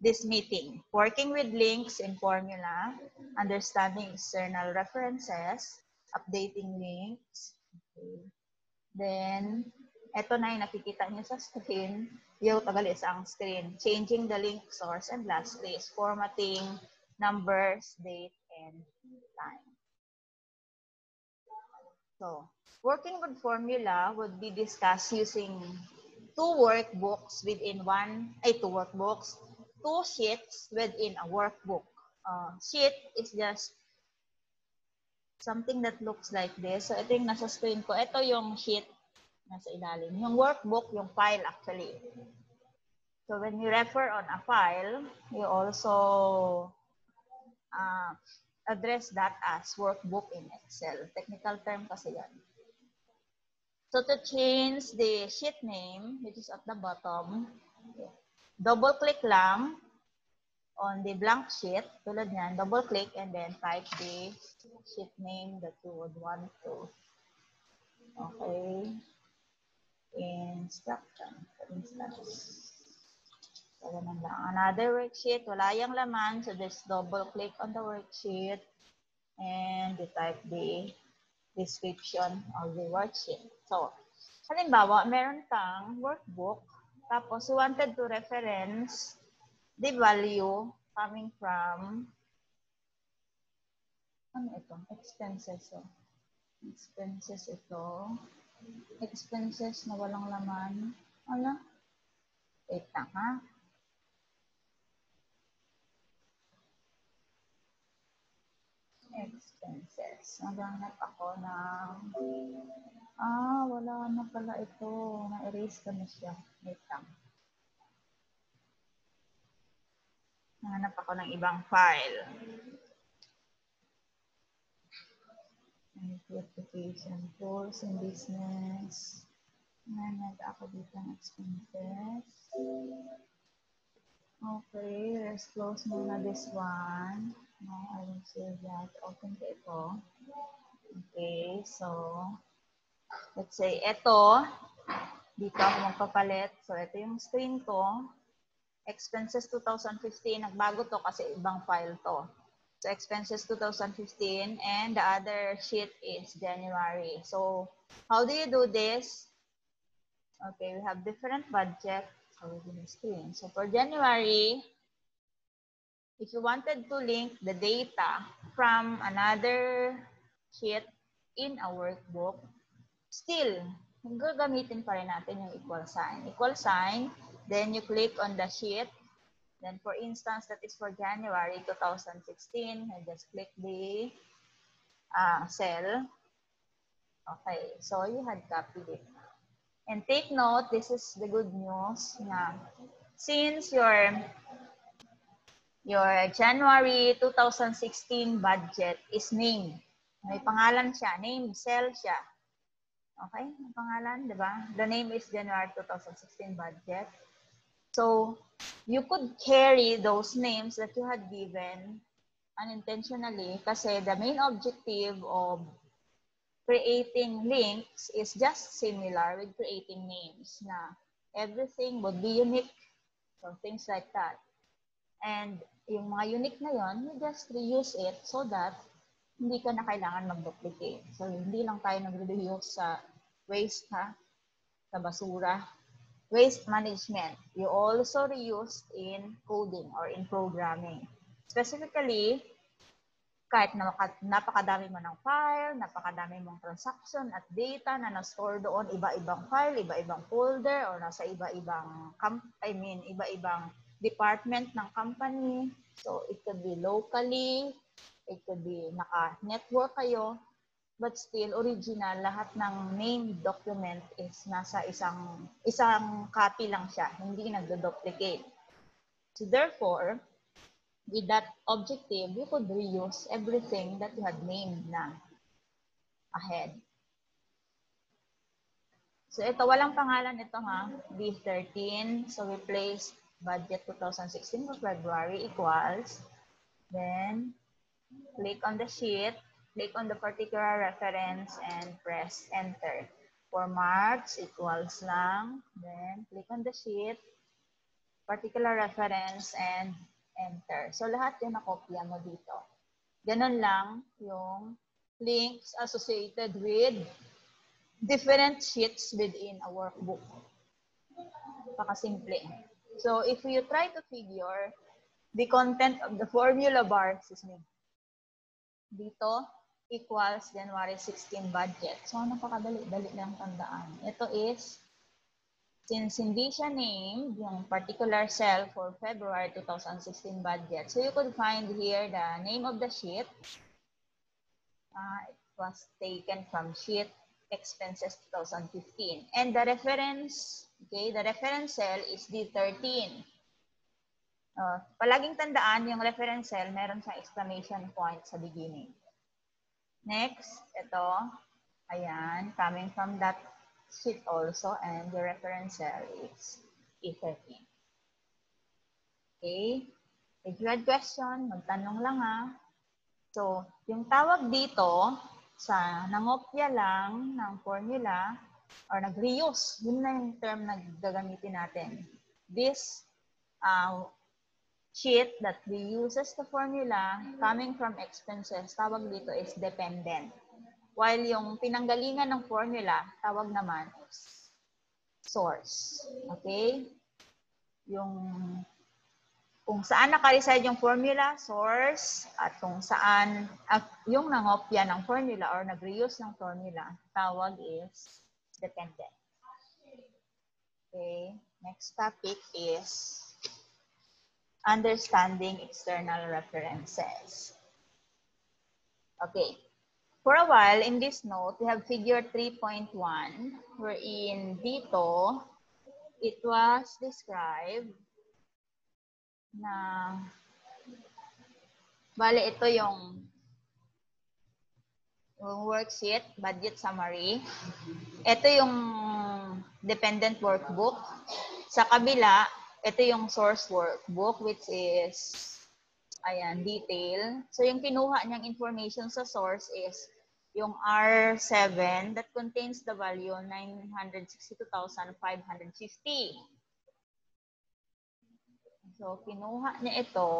this meeting. Working with links in formula, understanding external references, updating links. Okay. Then, ito na yung nakikita niyo sa screen. Yung tagali sa ang screen. Changing the link source. And lastly is formatting numbers, date, and time. So, working with formula would be discussed using two workbooks, two sheets within a workbook. Sheet is just something that looks like this. So, ito yung nasa screen ko. Ito yung sheet nasa ilalim. Yung workbook, yung file actually. So, when you refer on a file, you also address that as workbook in Excel. Technical term kasi yan. So, to change the sheet name, which is at the bottom, double-click lang on the blank sheet. Tulad niyan, double-click and then type the sheet name that you would want to. Okay. Instruction, for instance. So, ganun lang. Another worksheet, wala yung laman. So, just double-click on the worksheet and you type the description of the worksheet. So, halimbawa, meron kang workbook, tapos you wanted to reference the value coming from, ano ito? Expenses. So, expenses ito. Expenses na walang laman. Ano? Wait lang, ha? Expenses. Naghanap ako ng, wala na pala ito. Na-erase ko na siya. Wait lang. Naghanap ako ng ibang file. Application tools in business. Naghanap ako dito ng expenses. Okay, let's close muna this one. No, I will save that. Open ko ito. Okay, so let's say ito, dito ako magpapalit. So ito yung screen ko. Expenses 2015, nagbago to kasi ibang file to. So expenses 2015 and the other sheet is January. So how do you do this? Okay, we have different budget. Screen. So for January, if you wanted to link the data from another sheet in a workbook, still, gagamitin pa rin natin yung equal sign. Equal sign, then you click on the sheet. Then for instance, that is for January 2016. I just click the cell. Okay, so you had copied it. And take note, this is the good news na since your January 2016 budget is named. May pangalan siya, name cell siya. Okay, ang pangalan, di ba? The name is January 2016 budget. So, you could carry those names that you had given unintentionally kasi the main objective of creating links is just similar with creating names na everything would be unique. So, things like that. And yung mga unique na yon, you just reuse it so that hindi ka na kailangan mag-duplicate. So, hindi lang tayo nag-reuse sa waste, ha? Sa basura. Waste management. You also reuse in coding or in programming. Specifically, kahit napakadami mo ng file, napakadami mong transaction at data na na-store doon, iba-ibang file, iba-ibang folder, or nasa iba-ibang, iba-ibang department ng company. So, it could be locally, it could be naka-network kayo, but still, original, lahat ng named document is nasa isang copy lang siya, hindi nagdo-duplicate. So, therefore, with that objective, you could reuse everything that you had named na ahead. So, ito, walang pangalan ito, ha? B13. So, we place budget 2016 for February equals. Then, click on the sheet, click on the particular reference, and press enter. For March, equals lang. Then, click on the sheet. particular reference, and enter. So, lahat yun nakopya mo dito. Ganun lang yung links associated with different sheets within a workbook. Pakasimple. So, if you try to figure the content of the formula bar, dito, equals January 16 budget. So, napakadali-dali lang tandaan. Ito is, since hindi siya named, yung particular cell for February 2016 budget. So, you could find here the name of the sheet. It was taken from sheet expenses 2015. And the reference, okay, the reference cell is D13. Palaging tandaan, yung reference cell, meron siyang exclamation point sa beginning. Next, ito, ayan, coming from that sheet also, and the reference cell is E13. Okay? If you had question, magtanong lang ha. So, yung tawag dito, sa nangopya lang ng formula, or nag-reuse, yun na yung term na gagamitin natin. This sheet that reuses the formula coming from expenses, tawag dito is dependent. While yung pinanggalingan ng formula, tawag naman is source. Okay? Kung saan nakareside yung formula, source, at kung saan yung nangopya ng formula or nag-reuse ng formula, tawag is dependent. Okay? Next topic is understanding external references. Okay. For a while, in this note, we have figure 3.1, wherein dito, it was described na, bale, ito yung worksheet, budget summary. Ito yung dependent workbook. Sa kabila, ito yung source workbook, which is, ayan, detail. So, yung kinuha niyang information sa source is yung R7 that contains the value 962,550. So, kinuha niya ito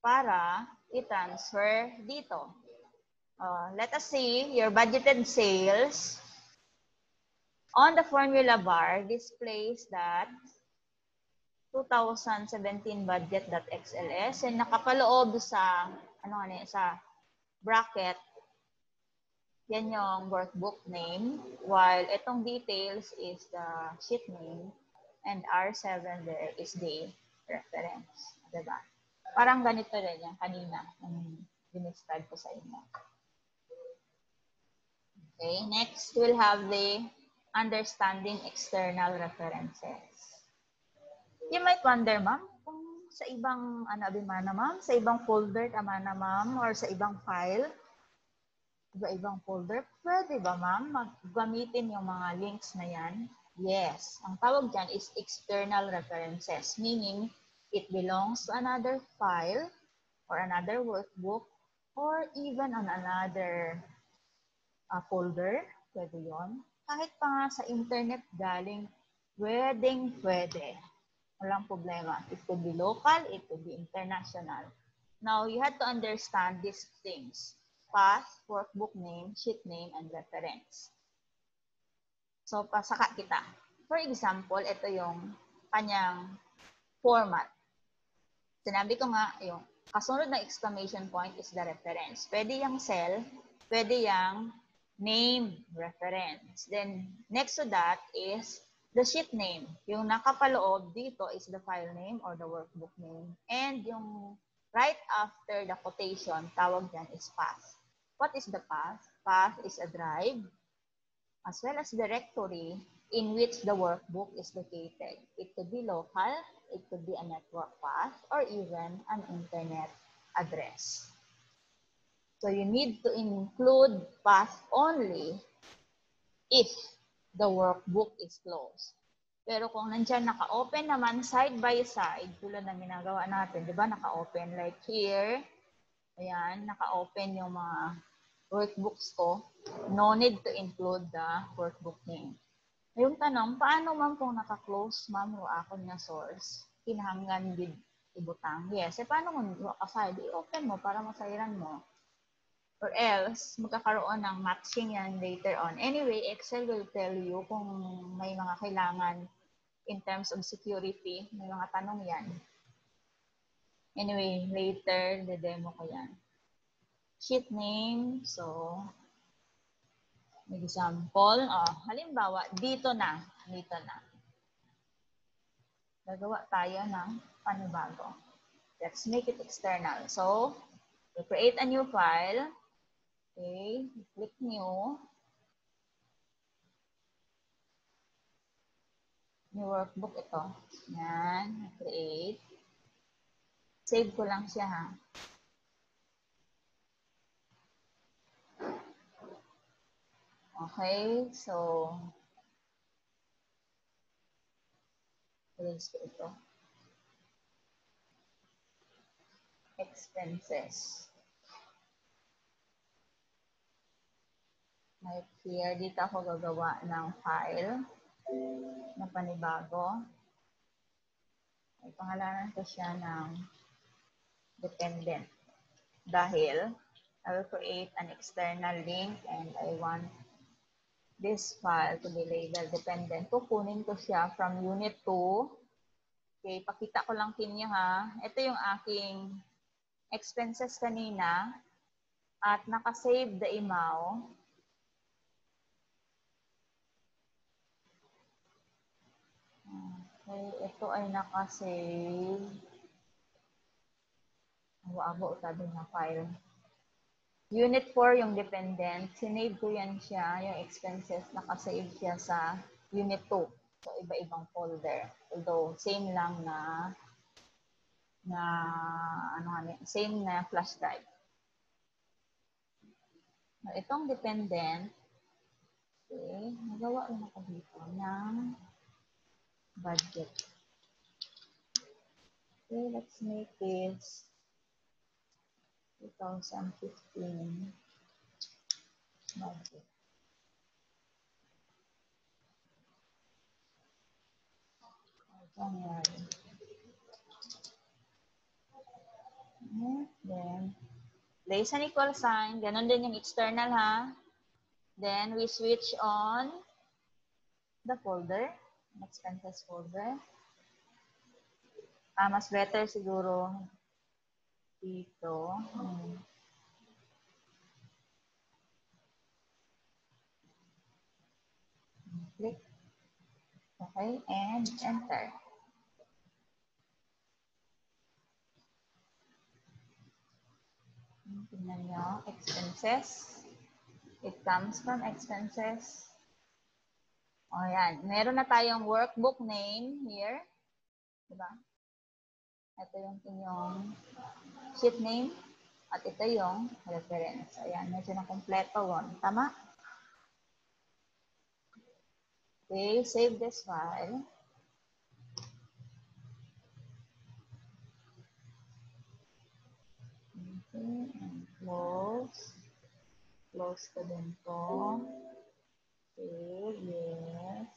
para i-transfer dito. Let us see your budgeted sales. On the formula bar, displays that 2017 budget.xls and nakapaloob sa sa bracket, yan yung workbook name, while itong details is the sheet name and R7 there is the reference. Diba? Parang ganito rin yan kanina yung dinescribe ko sa inyo. Okay, next we'll have the understanding external references. You might wonder, ma'am, kung sa ibang ma'am, sa ibang folder tama na ma'am, or sa ibang file, iba-ibang folder, pwede ba ma'am maggamitin yung mga links na yan? Yes. Ang tawag dyan is external references, meaning it belongs to another file or another workbook or even on another folder. Pwede yun. Kahit pa nga sa internet galing, pwede. Walang problema. It could be local, it could be international. Now, you have to understand these things. Path, workbook name, sheet name, and reference. So, pasaka kita. For example, ito yung kanyang format. Sinabi ko nga, yung kasunod na exclamation point is the reference. Pwede yung cell, pwede yung name, reference. Then, next to that is the sheet name. Yung nakapaloob dito is the file name or the workbook name. And yung right after the quotation, tawag dyan is path. What is the path? Path is a drive as well as directory in which the workbook is located. It could be local, it could be a network path, or even an internet address. So you need to include path only if the workbook is closed. Pero kung nandyan naka-open naman side by side, tulad ng ginagawa natin, di ba naka-open like here, ayan, naka-open yung mga workbooks ko, no need to include the workbook name. Yung tanong, paano man kung naka-close ma'am o akon nga source, kinahanglan gid ibutang? Yes, paano kung ka-file? I-open mo para masairan mo. Or else, magkakaroon ng matching yan later on. Anyway, Excel will tell you kung may mga kailangan in terms of security. May mga tanong yan. Anyway, later, de-demo ko yan. Sheet name, so, example, halimbawa, dito na. Gagawa tayo ng panibago. Let's make it external. So, we create a new file. Okay, click new. New workbook ito. Yan, create. Save ko lang siya ha. Okay, so, erase ko ito. Expenses. Right here, dito ako gagawa ng file na panibago. Ay, pangalanan ko siya ng dependent. Dahil, I will create an external link and I want this file to be labeled dependent. Kukunin ko siya from unit 2. Okay, pakita ko lang kinyo ha. Ito yung aking expenses kanina at nakasave the email. Okay, ito ay nakasave. Abo sabi na file. Unit 4 yung dependent. Sinave ko yan siya, yung expenses, nakasave siya sa unit 2. So, iba-ibang folder. Although, same lang same na flash drive. Itong dependent, okay, nagawa rin ako dito ng budget. Okay, let's make this 2015 budget. January. Then, place an equal sign. Ganon din yung external ha. Then, we switch on the folder. Expenses folder. Mas better siguro dito. Click. Okay, and enter. Tingnan nyo, expenses. It comes from expenses. O yan, meron na tayong workbook name here. Diba? Ito yung inyong sheet name. At ito yung reference. Ayan, medyo na kompleto yun. Tama? Okay, save this file. Okay, and close. Close ko din to. Save, yes.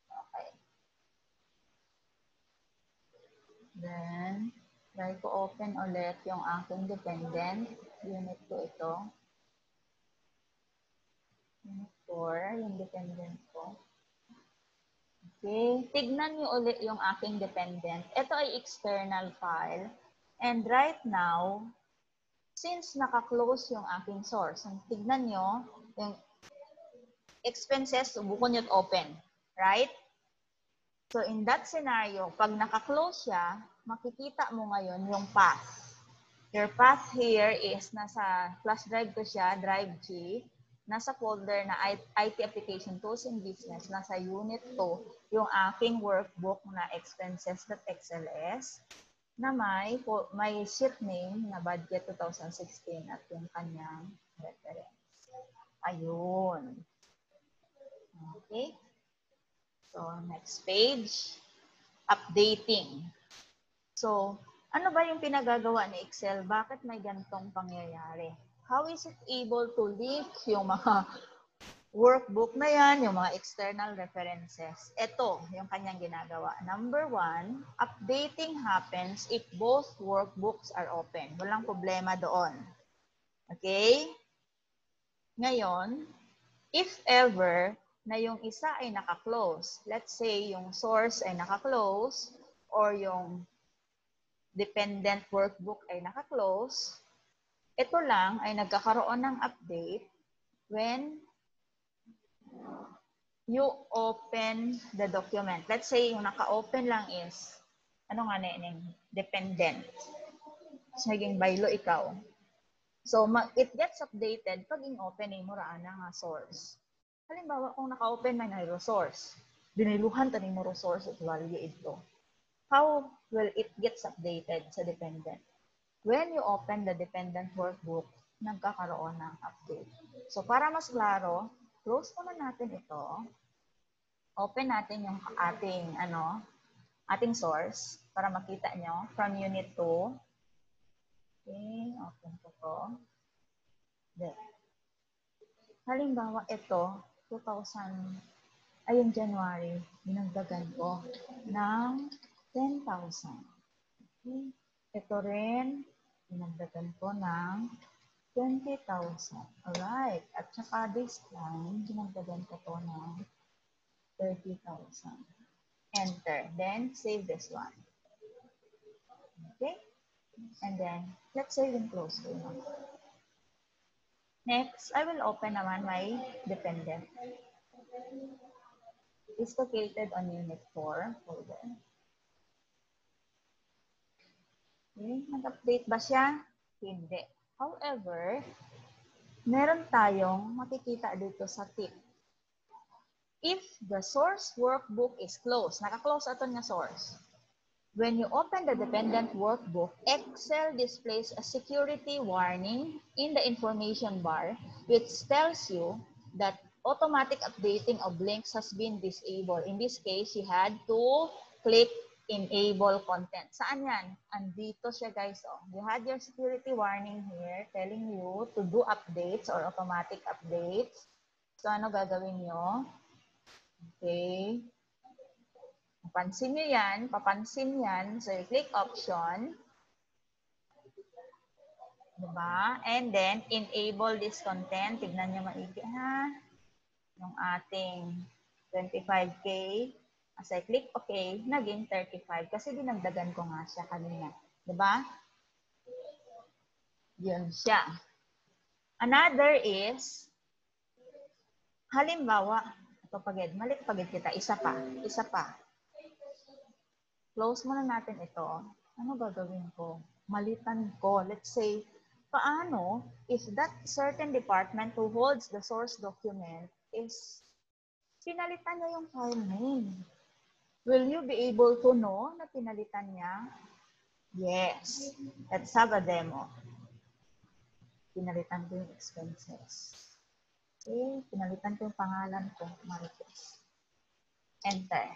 Okay. Then, try ko open ulit yung aking dependent. Unit 2 ito. Unit 4, yung dependent ko. Okay, tignan nyo ulit yung aking dependent. Ito ay external file. And right now, since naka-close yung aking source, tignan nyo, yung expenses, subukan nyo open. Right? So, in that scenario, pag naka-close siya, makikita mo ngayon yung path. Your path here is nasa flash drive ko siya, drive G. Nasa folder na IT Application Tools and Business, nasa Unit 2, yung aking workbook na expenses.xls na may sheet name na budget 2016 at yung kanyang reference. Ayun. Okay. So, next page. Updating. So, ano ba yung pinagagawa ni Excel? Bakit may ganitong pangyayari? How is it able to link yung mga workbook na yan, yung mga external references. Ito, yung kanyang ginagawa. Number 1, updating happens if both workbooks are open. Walang problema doon. Okay? Ngayon, if ever na yung isa ay naka-close, let's say yung source ay naka-close or yung dependent workbook ay naka-close, ito lang ay nagkakaroon ng update when you open the document. Let's say yung naka-open lang is, ano nga na dependent. So, naging baylo ikaw. So, it gets updated pag in-open mo raan nga source. Halimbawa, kung naka-open man na source, diniluhan tani mo source at value ito. How will it gets updated sa dependent? When you open the dependent workbook, nagkakaroon ng update. So, para mas klaro, close muna natin ito. Open natin yung ating source para makita nyo from unit 2. Okay, open ko to. There. Halimbawa, ito, 2000, ayun, January, dinagdagan ko ng 10,000. Okay. Ito rin, dinagdagan ko ng 20,000. Alright. At saka this time, dinagdagan ko to ng 30,000. Enter. Then, save this one. Okay? And then, let's save and close. Next, I will open naman my dependent. It's located on Unit 4 folder. Okay, nag-update ba siya? Hindi. However, meron tayong makikita dito sa tip. If the source workbook is closed, naka-close aton nga source. When you open the dependent workbook, Excel displays a security warning in the information bar which tells you that automatic updating of links has been disabled. In this case, you had to click enable content. Saan yan? Andito siya, guys. Oh. You had your security warning here telling you to do updates or automatic updates. So, ano gagawin nyo? Okay. Papansin nyo yan, papansin yan. So, you click option. Diba? And then, enable this content. Tignan nyo maigi, ha? Yung ating 25K. As I click OK, naging 35. Kasi dinagdagan ko nga siya kanina. Diba? Yun siya. Another is, halimbawa, ito pagid, malit pagid kita, isa pa. Close muna natin ito. Ano gagawin ko? Malitan ko. Let's say, paano if that certain department who holds the source document is pinalitan niya yung file name? Will you be able to know na pinalitan niya? Yes. Let's have a demo. Pinalitan ko yung expenses. Okay. Pinalitan ko yung pangalan ko. Maricos. Enter.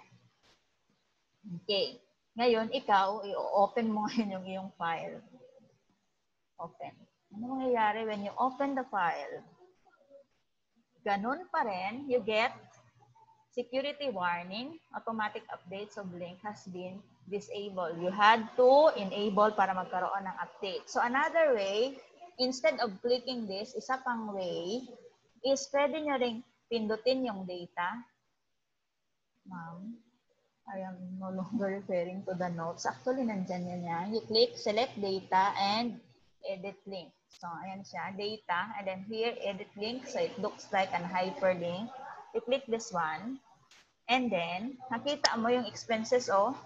Okay. Ngayon, ikaw, i-open mo ngayon yung iyong file. Open. Ano mangyayari when you open the file? Ganun pa rin, you get security warning, automatic updates of link has been disabled. You had to enable para magkaroon ng update. So another way, instead of clicking this, isa pang way, is pwede nyo ring pindutin yung data. Ma'am. I am no longer referring to the notes. Actually, nandyan yan. You click select data and edit link. So, ayan siya, data. And then here, edit link. So, it looks like an hyperlink. You click this one. And then, nakita mo yung expenses, oh.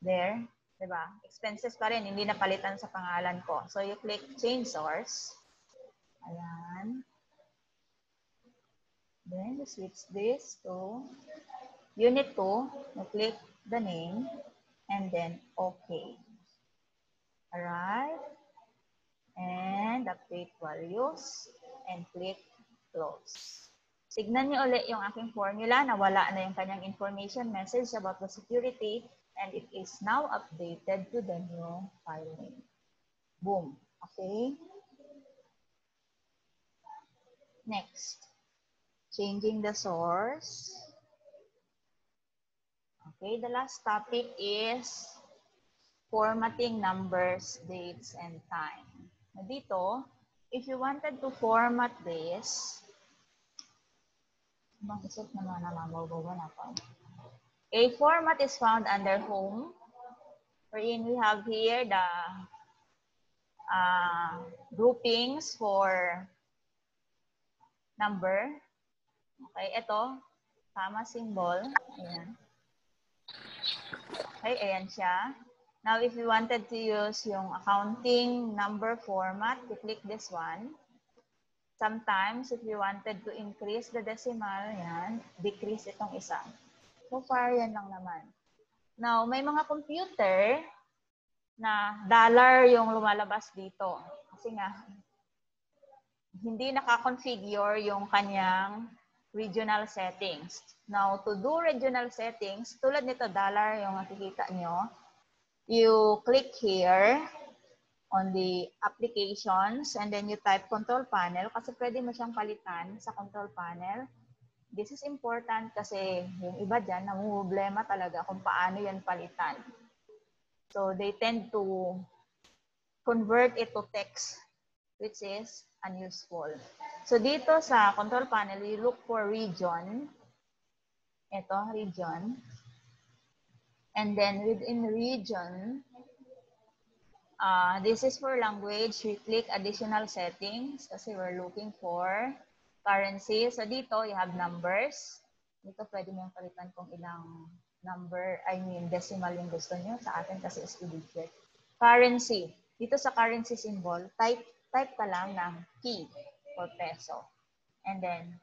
There. Diba? Expenses pa rin. Hindi napalitan sa pangalan ko. So, you click change source. Ayan. Then, you switch this to Unit 2, you click the name, and then OK. Alright. And update values, and click close. Tignan niyo ulit yung aking formula na wala na yung kanyang information message about the security, and it is now updated to the new file name. Boom. Okay. Next. changing the source. Okay, the last topic is formatting numbers, dates, and time. Dito, if you wanted to format this, a format is found under home, wherein we have here the groupings for number. Okay, ito, tama symbol. Ayan. Okay, ayan siya. Now, if you wanted to use yung accounting number format, you click this one. Sometimes, if you wanted to increase the decimal, yan, decrease itong isa. So far, yan lang naman. Now, may mga computer na dollar yung lumalabas dito. Kasi nga, hindi nakakonfigure yung kanyang regional settings. Now, to do regional settings, tulad nito, dollar yung nakikita nyo, you click here on the applications and then you type control panel kasi pwede mo siyang palitan sa control panel. This is important kasi yung iba dyan, namumblema talaga kung paano yan palitan. So, they tend to convert it to text, which is unuseful. So, dito sa control panel, you look for region. Ito, region. And then, within region, this is for language. We click additional settings kasi we're looking for currency. So, dito, you have numbers. Dito, pwede mo yung palitan kung ilang number, decimal yung gusto nyo. Sa atin kasi is digit. Currency. Dito sa currency symbol, type ka lang ng P or peso. And then,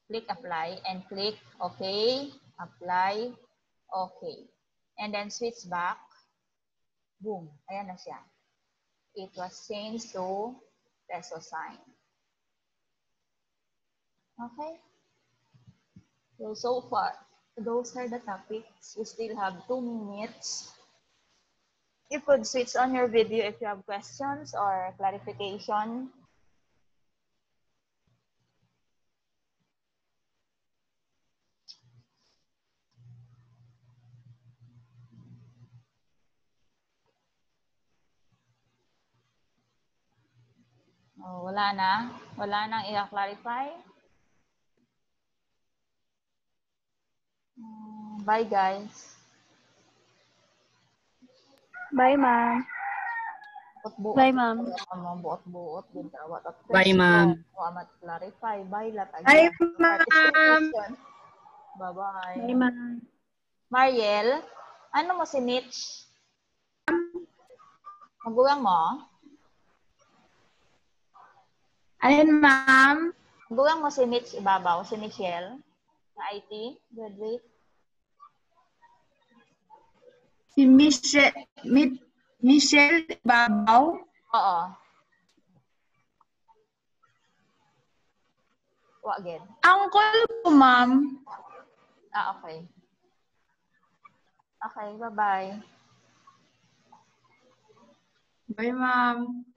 click apply and click OK, apply, OK. And then switch back. Boom. Ayan na siya. It was changed to peso sign. Okay? So far, those are the topics. We still have 2 minutes. You could switch on your video if you have questions or clarification. Oh, wala na? Wala nang i-clarify? Bye, guys. Bye, ma'am. Bye, ma'am. Buot-buot. Bye, ma'am. Clarify. Bye, latag. Bye, ma'am. Bye-bye. Bye, ma'am. Mariel, ano mo si Mitch? Magulang mo? Ayun, ma'am. Magulang mo si Mitch Ibabaw, si Michelle? Na IT? Graduate? Si Michelle Babaw. Oo. Wa again. Uncle ko, ma'am. Okay. Okay, bye-bye. Bye, ma'am.